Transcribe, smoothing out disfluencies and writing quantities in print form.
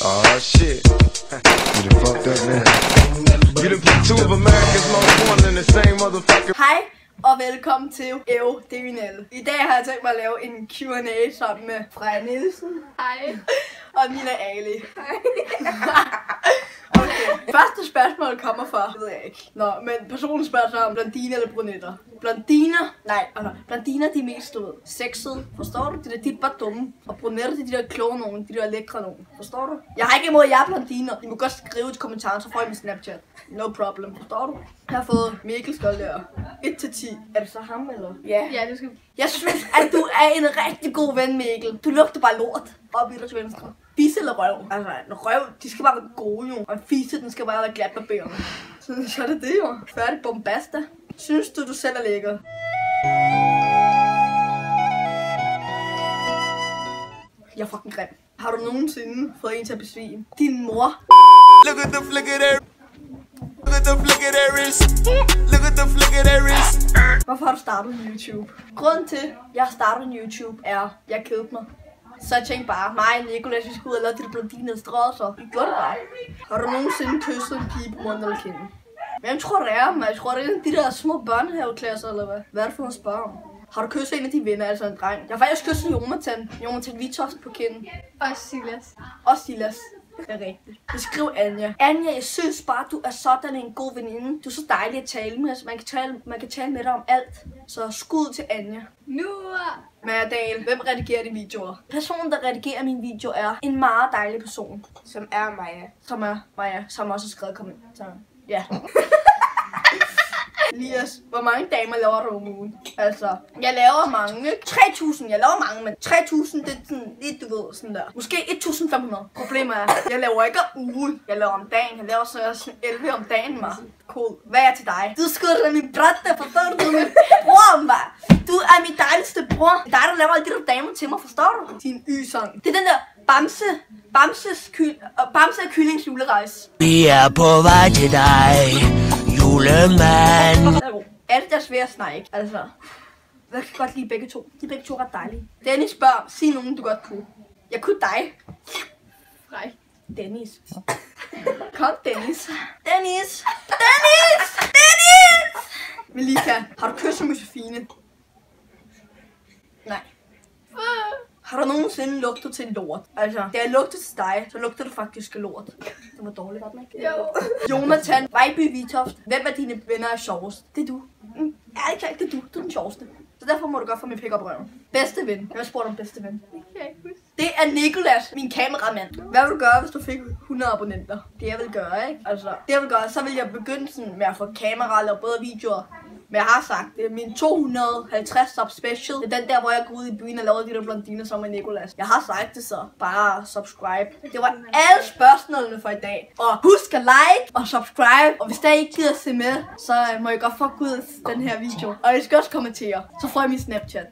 Oh shit. You done fucked up now. You done put two of America's most wanted in the same motherfucker. Hej og velkommen til Evo Divinelle. I dag har jeg tænkt mig at lave en Q&A sammen med Freja Nielsen. Hej. Og Nina Ali. Okay. Første spørgsmål kommer fra, ved jeg ikke. Nå, men personen spørger sig om blondiner eller brunetter. Blondiner de er mest, du ved, sexede. Forstår du? De er bare dumme. Og brunetter de der kloge nogen, de der lækre nogen. Forstår du? Jeg har ikke imod jer blondiner. I må godt skrive i kommentaren, så får I min Snapchat. No problem. Forstår du? Jeg har fået Mikkel skål der. 1-10. Er det så ham, eller? Ja, du skal... Jeg synes, at du er en rigtig god ven, Mikkel. Du lugter bare lort op i dig til venstre. Fisse eller røv? Altså, en røv, de skal bare være gode jo. Og en fisse, den skal bare være glat på benene. Så er det det jo. Færdig bombasta. Synes du selv er lækker? Jeg er fucking grim. Har du nogensinde fået en til at besvime? Din mor. Look at the flick of that. Look at the flick of that wrist. Look at the flick of that wrist. Hvorfor har du startet en YouTube? Grunden til, at jeg har startet en YouTube, er, at jeg kedede mig. Så jeg tænkte bare, mig og Nicolas, vi skulle ud og lave de blondinede strødelser. Vi gjorde det bare. Har du nogensinde kysset en pige på munden eller kinden? Hvem tror det er, man? Jeg tror, det er de der små børnehaveklasser, eller hvad? Hvad er det for noget spørg om? Har du kysset en af de venner, altså en dreng? Jeg har faktisk kysset Jonathan Vitoft på kinden. Og Silas. Og Silas. Det er rigtigt. Beskriv Anja. Anja, jeg synes bare, du er sådan en god veninde. Du er så dejlig at tale med. Altså, man kan tale med dig om alt. Så skud til Anja. Nu! Merdal, hvem redigerer dine videoer? Personen, der redigerer mine videoer, er en meget dejlig person. Som er Maja. Som også har skrevet kommentarer. Ja. Elias, hvor mange damer laver du om ugen? Altså, jeg laver mange. 3.000, jeg laver mange, men 3.000, det er sådan lidt, du ved, sådan der. Måske 1.500. Problemet er, jeg laver ikke om ugen. Jeg laver om dagen. Jeg laver så 11 om dagen, mig. Cool. Hvad er til dig? Du er sgu da min brødte, forstår du? Du er min bror, mig. Du er min dejligste bror. Det er dig, der laver alle de der damer til mig, forstår du? Din y-sang. Det er den der Bamse og kyllings julerejse. Vi er på vej til dig, julemand. Alt er svært at snakke, altså. Jeg kan godt lide begge to. De er begge to ret dejlige. Dennis spørger, sig nogen du godt kunne. Jeg kunne dig. Frej. Dennis. Kom, Dennis. Dennis! Melika, har du kysset Josefine? Nej. Har du nogensinde lugtet til en lort? Altså, da jeg lugtede til dig, så lugter du faktisk af lort. Det var dårligt, var den ikke? Jo. Jonathan Vejby Vitoft. Hvem af dine venner er sjovest? Det er du. Ja, det er du. Du er den sjoveste. Så derfor må du godt få min pik op røven. Bedste ven. Jeg har spurgt om bedste ven. Det kan jeg ikke huske. Det er Nicolas, min kameramand. Hvad vil du gøre, hvis du fik 100 abonnenter? Det jeg vil gøre, ikke? Altså, det jeg vil gøre, så vil jeg begynde sådan med at få kamera og lave bedre videoer. Men jeg har sagt, det er min 250 sub special. Det er den der, hvor jeg går ud i byen og laver de der blondiner sammen med Nicolas. Jeg har sagt det så. Bare subscribe. Det var alle spørgsmålene for i dag. Og husk at like og subscribe. Og hvis der ikke gider at se med, så må I godt fuck ud den her video. Og I skal også kommentere. Så får I min Snapchat.